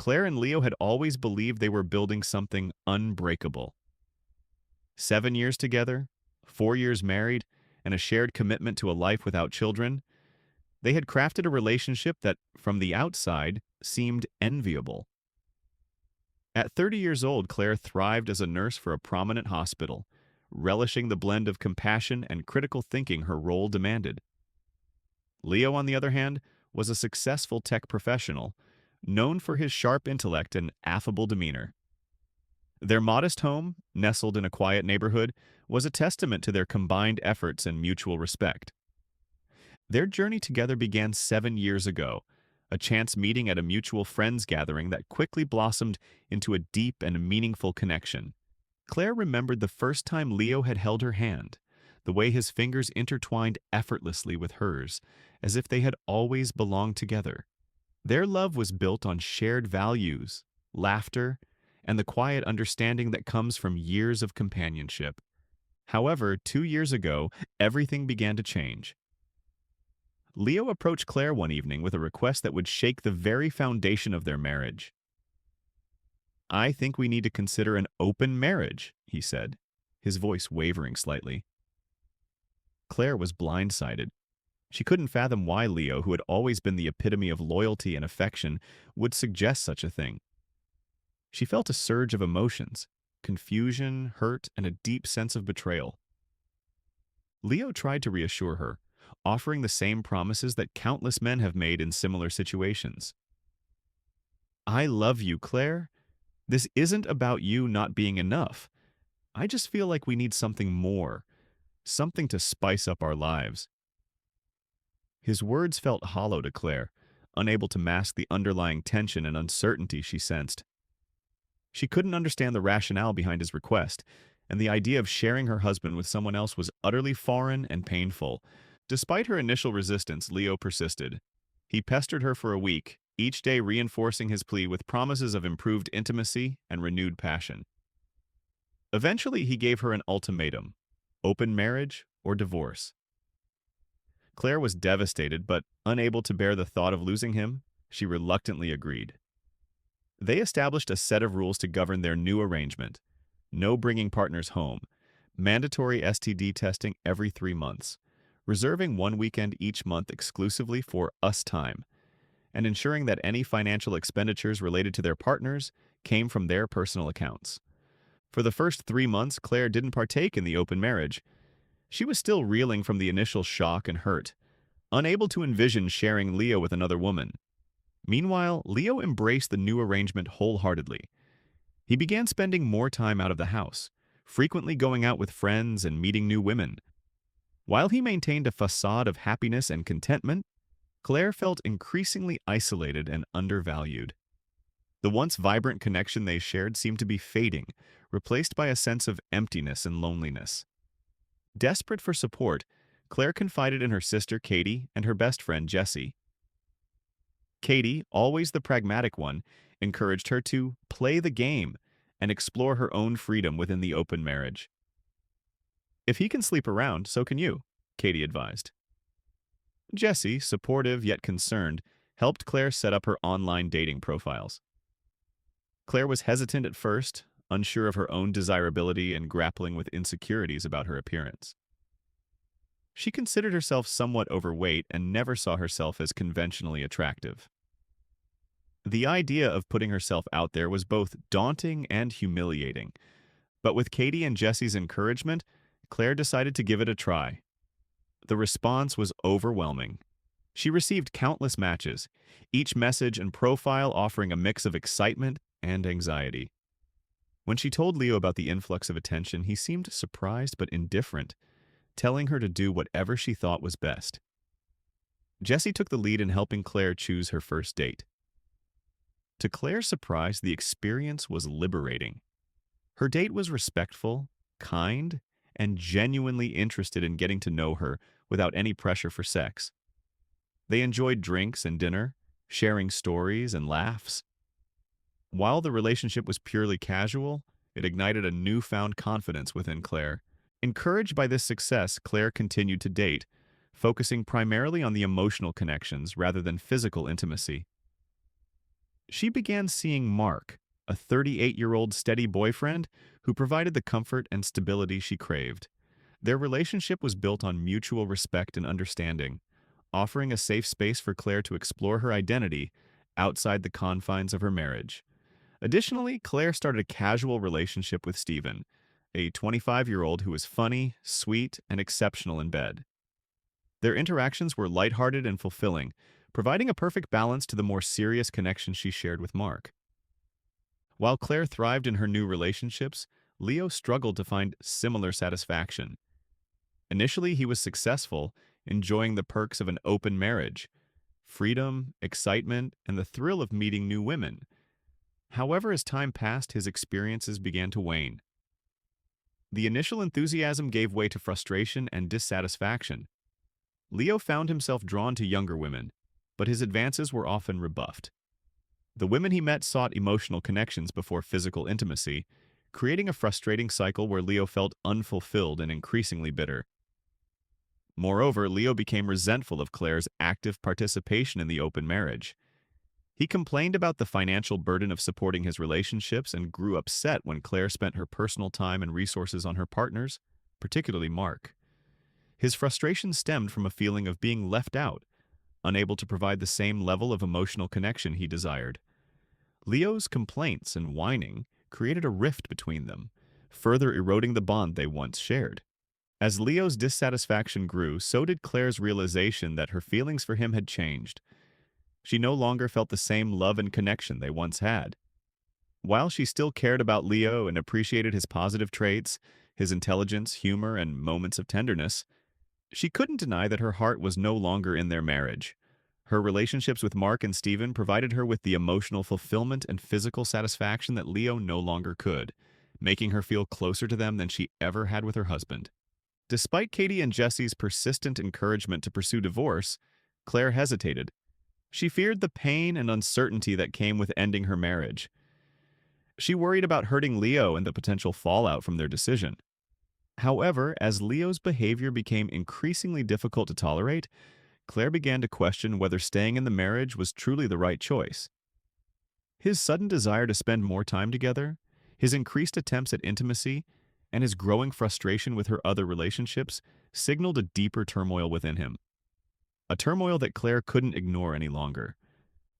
Claire and Leo had always believed they were building something unbreakable. 7 years together, 4 years married, and a shared commitment to a life without children, they had crafted a relationship that, from the outside, seemed enviable. At 30 years old, Claire thrived as a nurse for a prominent hospital, relishing the blend of compassion and critical thinking her role demanded. Leo, on the other hand, was a successful tech professional, known for his sharp intellect and affable demeanor. Their modest home, nestled in a quiet neighborhood, was a testament to their combined efforts and mutual respect. Their journey together began 7 years ago, a chance meeting at a mutual friends gathering that quickly blossomed into a deep and meaningful connection. Claire remembered the first time Leo had held her hand, the way his fingers intertwined effortlessly with hers, as if they had always belonged together. Their love was built on shared values, laughter, and the quiet understanding that comes from years of companionship. However, 2 years ago, everything began to change. Leo approached Claire one evening with a request that would shake the very foundation of their marriage. "I think we need to consider an open marriage," he said, his voice wavering slightly. Claire was blindsided. She couldn't fathom why Leo, who had always been the epitome of loyalty and affection, would suggest such a thing. She felt a surge of emotions, confusion, hurt, and a deep sense of betrayal. Leo tried to reassure her, offering the same promises that countless men have made in similar situations. "I love you, Claire. This isn't about you not being enough. I just feel like we need something more, something to spice up our lives." His words felt hollow to Claire, unable to mask the underlying tension and uncertainty she sensed. She couldn't understand the rationale behind his request, and the idea of sharing her husband with someone else was utterly foreign and painful. Despite her initial resistance, Leo persisted. He pestered her for a week, each day reinforcing his plea with promises of improved intimacy and renewed passion. Eventually, he gave her an ultimatum: open marriage or divorce. Claire was devastated, but unable to bear the thought of losing him, she reluctantly agreed. They established a set of rules to govern their new arrangement: no bringing partners home, mandatory STD testing every 3 months, reserving one weekend each month exclusively for us time, and ensuring that any financial expenditures related to their partners came from their personal accounts. For the first 3 months, Claire didn't partake in the open marriage. She was still reeling from the initial shock and hurt, unable to envision sharing Leo with another woman. Meanwhile, Leo embraced the new arrangement wholeheartedly. He began spending more time out of the house, frequently going out with friends and meeting new women. While he maintained a facade of happiness and contentment, Claire felt increasingly isolated and undervalued. The once vibrant connection they shared seemed to be fading, replaced by a sense of emptiness and loneliness. Desperate for support, Claire confided in her sister Katie and her best friend Jessie. Katie, always the pragmatic one, encouraged her to play the game and explore her own freedom within the open marriage. "If he can sleep around, so can you," Katie advised. Jessie, supportive yet concerned, helped Claire set up her online dating profiles. Claire was hesitant at first, unsure of her own desirability and grappling with insecurities about her appearance. She considered herself somewhat overweight and never saw herself as conventionally attractive. The idea of putting herself out there was both daunting and humiliating, but with Katie and Jessie's encouragement, Claire decided to give it a try. The response was overwhelming. She received countless matches, each message and profile offering a mix of excitement and anxiety. When she told Leo about the influx of attention, he seemed surprised but indifferent, telling her to do whatever she thought was best. Jessie took the lead in helping Claire choose her first date. To Claire's surprise, the experience was liberating. Her date was respectful, kind, and genuinely interested in getting to know her without any pressure for sex. They enjoyed drinks and dinner, sharing stories and laughs. While the relationship was purely casual, it ignited a newfound confidence within Claire. Encouraged by this success, Claire continued to date, focusing primarily on the emotional connections rather than physical intimacy. She began seeing Mark, a 38-year-old steady boyfriend who provided the comfort and stability she craved. Their relationship was built on mutual respect and understanding, offering a safe space for Claire to explore her identity outside the confines of her marriage. Additionally, Claire started a casual relationship with Stephen, a 25-year-old who was funny, sweet, and exceptional in bed. Their interactions were lighthearted and fulfilling, providing a perfect balance to the more serious connection she shared with Mark. While Claire thrived in her new relationships, Leo struggled to find similar satisfaction. Initially, he was successful, enjoying the perks of an open marriage, freedom, excitement, and the thrill of meeting new women. However, as time passed, his experiences began to wane. The initial enthusiasm gave way to frustration and dissatisfaction. Leo found himself drawn to younger women, but his advances were often rebuffed. The women he met sought emotional connections before physical intimacy, creating a frustrating cycle where Leo felt unfulfilled and increasingly bitter. Moreover, Leo became resentful of Claire's active participation in the open marriage. He complained about the financial burden of supporting his relationships and grew upset when Claire spent her personal time and resources on her partners, particularly Mark. His frustration stemmed from a feeling of being left out, unable to provide the same level of emotional connection he desired. Leo's complaints and whining created a rift between them, further eroding the bond they once shared. As Leo's dissatisfaction grew, so did Claire's realization that her feelings for him had changed. She no longer felt the same love and connection they once had. While she still cared about Leo and appreciated his positive traits, his intelligence, humor, and moments of tenderness, she couldn't deny that her heart was no longer in their marriage. Her relationships with Mark and Stephen provided her with the emotional fulfillment and physical satisfaction that Leo no longer could, making her feel closer to them than she ever had with her husband. Despite Katie and Jesse's persistent encouragement to pursue divorce, Claire hesitated. She feared the pain and uncertainty that came with ending her marriage. She worried about hurting Leo and the potential fallout from their decision. However, as Leo's behavior became increasingly difficult to tolerate, Claire began to question whether staying in the marriage was truly the right choice. His sudden desire to spend more time together, his increased attempts at intimacy, and his growing frustration with her other relationships signaled a deeper turmoil within him. A turmoil that Claire couldn't ignore any longer.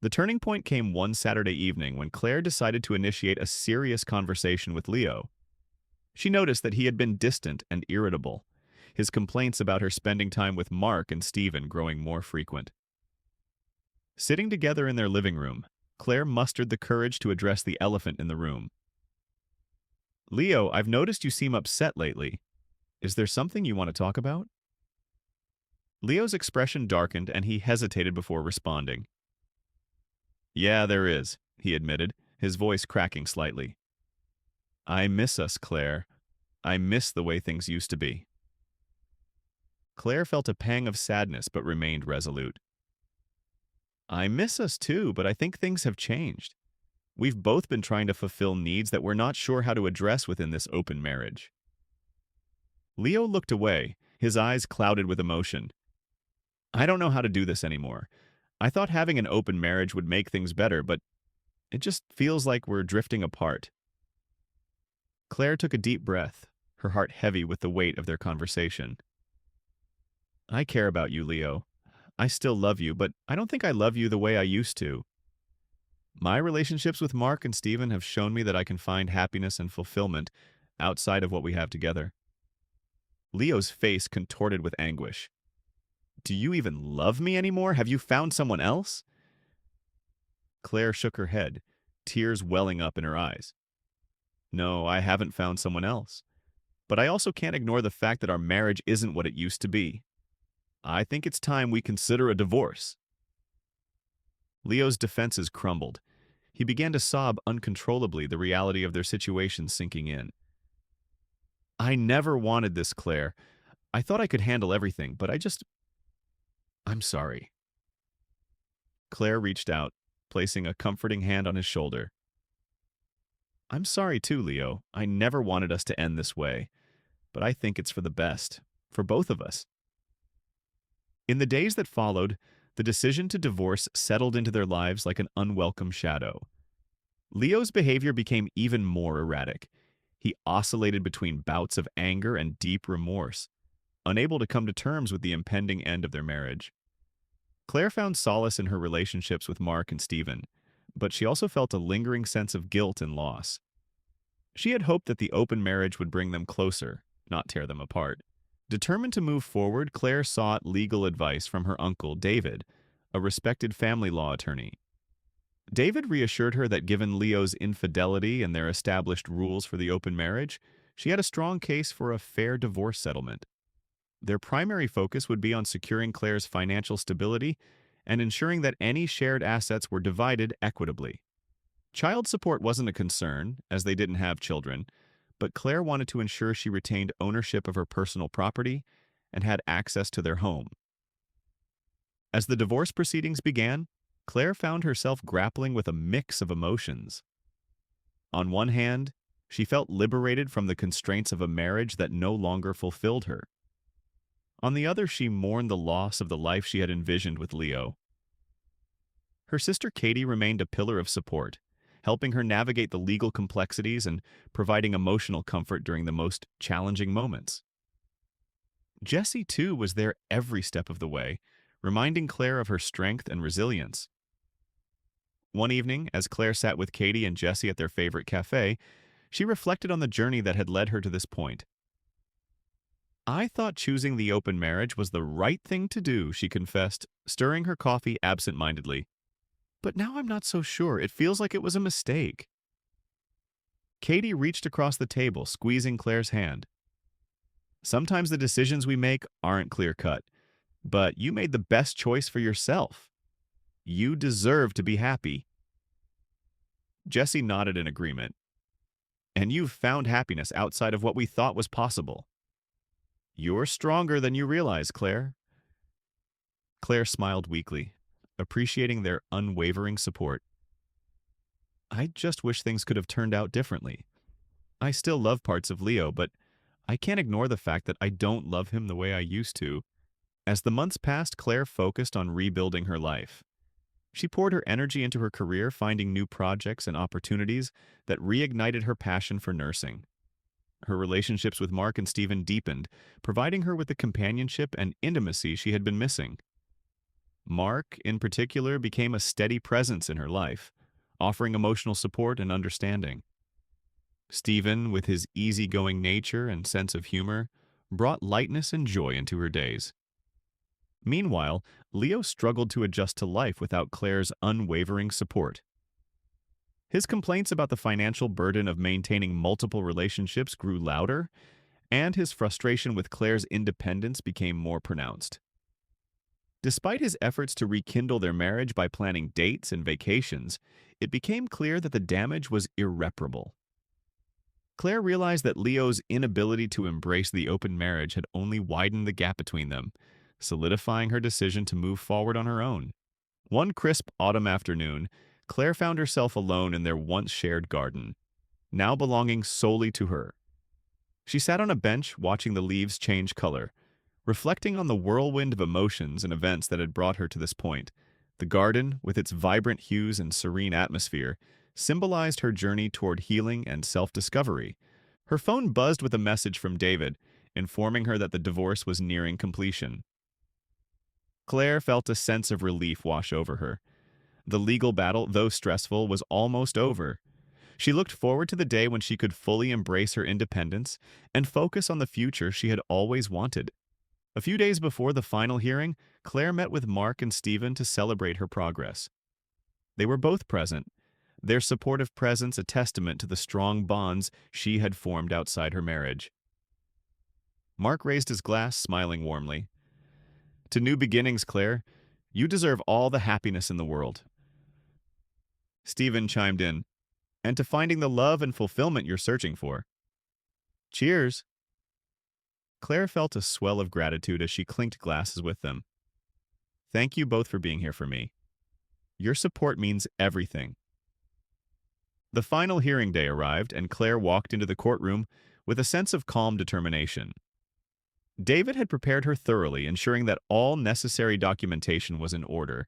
The turning point came one Saturday evening when Claire decided to initiate a serious conversation with Leo. She noticed that he had been distant and irritable, his complaints about her spending time with Mark and Stephen growing more frequent. Sitting together in their living room, Claire mustered the courage to address the elephant in the room. "Leo, I've noticed you seem upset lately. Is there something you want to talk about?" Leo's expression darkened and he hesitated before responding. "Yeah, there is," he admitted, his voice cracking slightly. "I miss us, Claire. I miss the way things used to be." Claire felt a pang of sadness but remained resolute. "I miss us too, but I think things have changed. We've both been trying to fulfill needs that we're not sure how to address within this open marriage." Leo looked away, his eyes clouded with emotion. "I don't know how to do this anymore. I thought having an open marriage would make things better, but it just feels like we're drifting apart." Claire took a deep breath, her heart heavy with the weight of their conversation. "I care about you, Leo. I still love you, but I don't think I love you the way I used to. My relationships with Mark and Stephen have shown me that I can find happiness and fulfillment outside of what we have together." Leo's face contorted with anguish. "Do you even love me anymore? Have you found someone else?" Claire shook her head, tears welling up in her eyes. "No, I haven't found someone else. But I also can't ignore the fact that our marriage isn't what it used to be. I think it's time we consider a divorce." Leo's defenses crumbled. He began to sob uncontrollably, the reality of their situation sinking in. "I never wanted this, Claire. I thought I could handle everything, but I'm sorry." Claire reached out, placing a comforting hand on his shoulder. "I'm sorry too, Leo. I never wanted us to end this way, but I think it's for the best, for both of us." In the days that followed, the the decision to divorce settled into their lives like an unwelcome shadow. Leo's behavior became even more erratic. He oscillated between bouts of anger and deep remorse, unable to come to terms with the impending end of their marriage. Claire found solace in her relationships with Mark and Stephen, but she also felt a lingering sense of guilt and loss. She had hoped that the open marriage would bring them closer, not tear them apart. Determined to move forward, Claire sought legal advice from her uncle, David, a respected family law attorney. David reassured her that given Leo's infidelity and their established rules for the open marriage, she had a strong case for a fair divorce settlement. Their primary focus would be on securing Claire's financial stability and ensuring that any shared assets were divided equitably. Child support wasn't a concern, as they didn't have children, but Claire wanted to ensure she retained ownership of her personal property and had access to their home. As the divorce proceedings began, Claire found herself grappling with a mix of emotions. On one hand, she felt liberated from the constraints of a marriage that no longer fulfilled her. On the other, she mourned the loss of the life she had envisioned with Leo. Her sister Katie remained a pillar of support, helping her navigate the legal complexities and providing emotional comfort during the most challenging moments. Jessie, too, was there every step of the way, reminding Claire of her strength and resilience. One evening, as Claire sat with Katie and Jessie at their favorite cafe, she reflected on the journey that had led her to this point. "I thought choosing the open marriage was the right thing to do," she confessed, stirring her coffee absent-mindedly. "But now I'm not so sure. It feels like it was a mistake." Katie reached across the table, squeezing Claire's hand. "Sometimes the decisions we make aren't clear-cut, but you made the best choice for yourself. You deserve to be happy." Jessie nodded in agreement. "And you've found happiness outside of what we thought was possible. You're stronger than you realize, Claire." Claire smiled weakly, appreciating their unwavering support. "I just wish things could have turned out differently. I still love parts of Leo, but I can't ignore the fact that I don't love him the way I used to." As the months passed, Claire focused on rebuilding her life. She poured her energy into her career, finding new projects and opportunities that reignited her passion for nursing. Her relationships with Mark and Stephen deepened, providing her with the companionship and intimacy she had been missing. Mark, in particular, became a steady presence in her life, offering emotional support and understanding. Stephen, with his easygoing nature and sense of humor, brought lightness and joy into her days. Meanwhile, Leo struggled to adjust to life without Claire's unwavering support. His complaints about the financial burden of maintaining multiple relationships grew louder, and his frustration with Claire's independence became more pronounced. Despite his efforts to rekindle their marriage by planning dates and vacations, it became clear that the damage was irreparable. Claire realized that Leo's inability to embrace the open marriage had only widened the gap between them, solidifying her decision to move forward on her own. One crisp autumn afternoon, Claire found herself alone in their once-shared garden, now belonging solely to her. She sat on a bench watching the leaves change color, reflecting on the whirlwind of emotions and events that had brought her to this point. The garden, with its vibrant hues and serene atmosphere, symbolized her journey toward healing and self-discovery. Her phone buzzed with a message from David, informing her that the divorce was nearing completion. Claire felt a sense of relief wash over her. The legal battle, though stressful, was almost over. She looked forward to the day when she could fully embrace her independence and focus on the future she had always wanted. A few days before the final hearing, Claire met with Mark and Stephen to celebrate her progress. They were both present, their supportive presence a testament to the strong bonds she had formed outside her marriage. Mark raised his glass, smiling warmly. "To new beginnings, Claire. You deserve all the happiness in the world." Stephen chimed in, "And to finding the love and fulfillment you're searching for." "Cheers." Claire felt a swell of gratitude as she clinked glasses with them. "Thank you both for being here for me. Your support means everything." The final hearing day arrived, and Claire walked into the courtroom with a sense of calm determination. David had prepared her thoroughly, ensuring that all necessary documentation was in order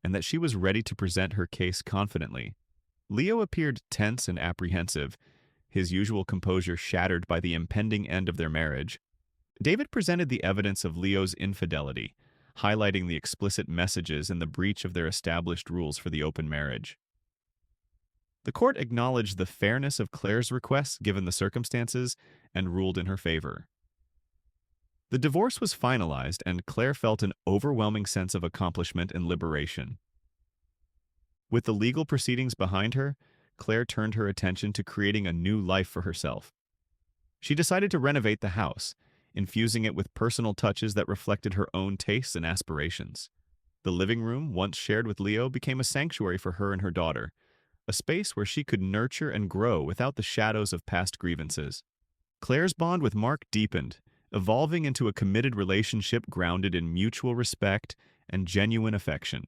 and that she was ready to present her case confidently. Leo appeared tense and apprehensive, his usual composure shattered by the impending end of their marriage. David presented the evidence of Leo's infidelity, highlighting the explicit messages and the breach of their established rules for the open marriage. The court acknowledged the fairness of Claire's requests given the circumstances and ruled in her favor. The divorce was finalized, and Claire felt an overwhelming sense of accomplishment and liberation. With the legal proceedings behind her, Claire turned her attention to creating a new life for herself. She decided to renovate the house, infusing it with personal touches that reflected her own tastes and aspirations. The living room, once shared with Leo, became a sanctuary for her and her daughter, a space where she could nurture and grow without the shadows of past grievances. Claire's bond with Mark deepened, evolving into a committed relationship grounded in mutual respect and genuine affection.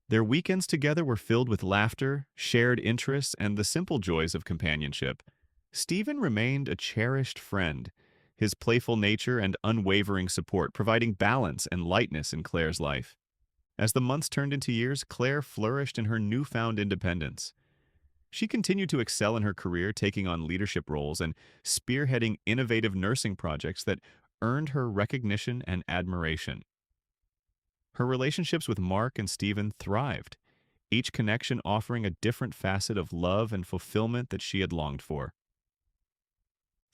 Their weekends together were filled with laughter, shared interests, and the simple joys of companionship. Stephen remained a cherished friend, his playful nature and unwavering support providing balance and lightness in Claire's life. As the months turned into years, Claire flourished in her newfound independence. She continued to excel in her career, taking on leadership roles and spearheading innovative nursing projects that earned her recognition and admiration. Her relationships with Mark and Stephen thrived, each connection offering a different facet of love and fulfillment that she had longed for.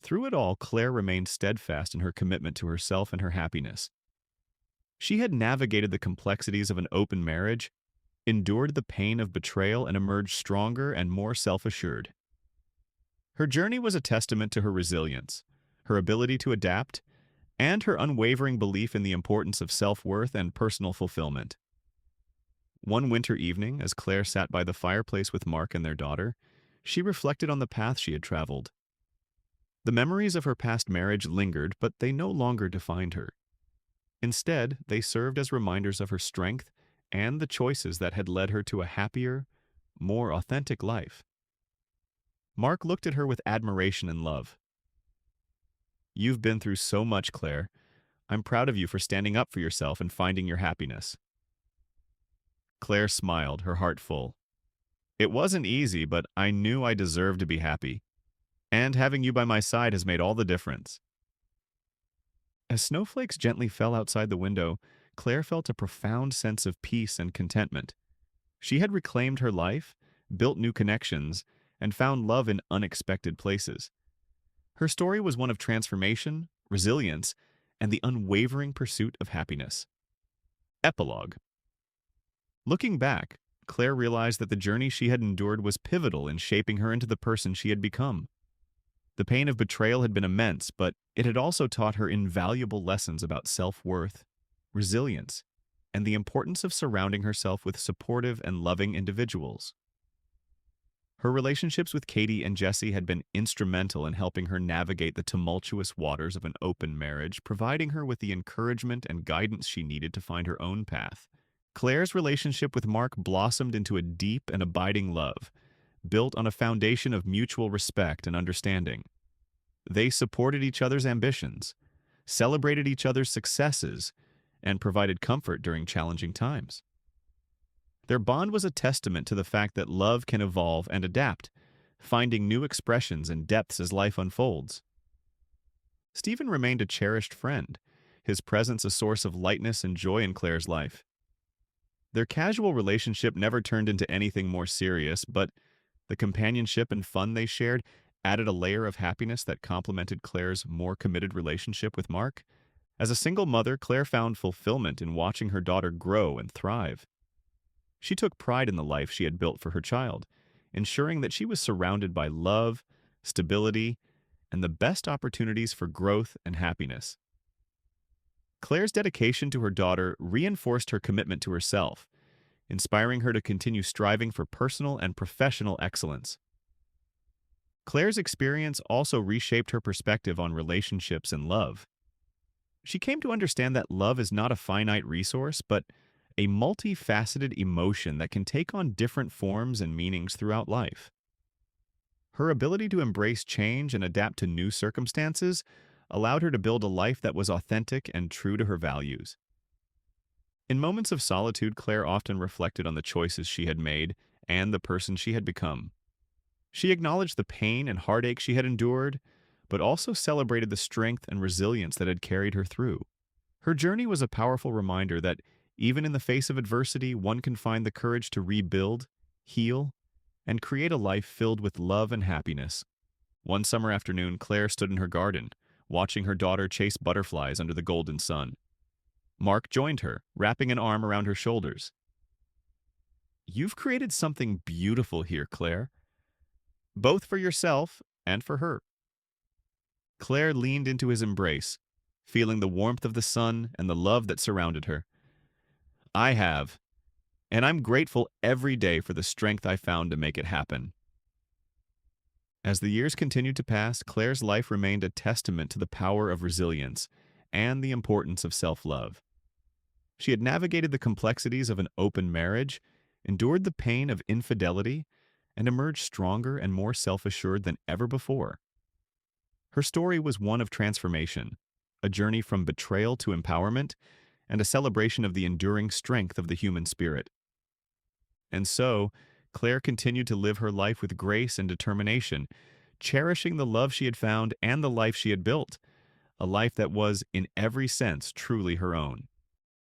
Through it all, Claire remained steadfast in her commitment to herself and her happiness. She had navigated the complexities of an open marriage, endured the pain of betrayal, and emerged stronger and more self-assured. Her journey was a testament to her resilience, her ability to adapt, and her unwavering belief in the importance of self-worth and personal fulfillment. One winter evening, as Claire sat by the fireplace with Mark and their daughter, she reflected on the path she had traveled. The memories of her past marriage lingered, but they no longer defined her. Instead, they served as reminders of her strength and the choices that had led her to a happier, more authentic life. Mark looked at her with admiration and love. "You've been through so much, Claire. I'm proud of you for standing up for yourself and finding your happiness." Claire smiled, her heart full. "It wasn't easy, but I knew I deserved to be happy. And having you by my side has made all the difference." As snowflakes gently fell outside the window, Claire felt a profound sense of peace and contentment. She had reclaimed her life, built new connections, and found love in unexpected places. Her story was one of transformation, resilience, and the unwavering pursuit of happiness. Epilogue. Looking back, Claire realized that the journey she had endured was pivotal in shaping her into the person she had become. The pain of betrayal had been immense, but it had also taught her invaluable lessons about self-worth, resilience, and the importance of surrounding herself with supportive and loving individuals. Her relationships with Katie and Jesse had been instrumental in helping her navigate the tumultuous waters of an open marriage, providing her with the encouragement and guidance she needed to find her own path. Claire's relationship with Mark blossomed into a deep and abiding love, built on a foundation of mutual respect and understanding. They supported each other's ambitions, celebrated each other's successes, and provided comfort during challenging times. Their bond was a testament to the fact that love can evolve and adapt, finding new expressions and depths as life unfolds. Stephen remained a cherished friend, his presence a source of lightness and joy in Claire's life. Their casual relationship never turned into anything more serious, but the companionship and fun they shared added a layer of happiness that complemented Claire's more committed relationship with Mark. As a single mother, Claire found fulfillment in watching her daughter grow and thrive. She took pride in the life she had built for her child, ensuring that she was surrounded by love, stability, and the best opportunities for growth and happiness. Claire's dedication to her daughter reinforced her commitment to herself, inspiring her to continue striving for personal and professional excellence. Claire's experience also reshaped her perspective on relationships and love. She came to understand that love is not a finite resource, but a multifaceted emotion that can take on different forms and meanings throughout life. Her ability to embrace change and adapt to new circumstances allowed her to build a life that was authentic and true to her values. In moments of solitude, Claire often reflected on the choices she had made and the person she had become. She acknowledged the pain and heartache she had endured, but also celebrated the strength and resilience that had carried her through. Her journey was a powerful reminder that even in the face of adversity, one can find the courage to rebuild, heal, and create a life filled with love and happiness. One summer afternoon, Claire stood in her garden, watching her daughter chase butterflies under the golden sun. Mark joined her, wrapping an arm around her shoulders. "You've created something beautiful here, Claire, both for yourself and for her." Claire leaned into his embrace, feeling the warmth of the sun and the love that surrounded her. "I have, and I'm grateful every day for the strength I found to make it happen." As the years continued to pass, Claire's life remained a testament to the power of resilience and the importance of self-love. She had navigated the complexities of an open marriage, endured the pain of infidelity, and emerged stronger and more self-assured than ever before. Her story was one of transformation, a journey from betrayal to empowerment, and a celebration of the enduring strength of the human spirit. And so, Claire continued to live her life with grace and determination, cherishing the love she had found and the life she had built, a life that was, in every sense, truly her own.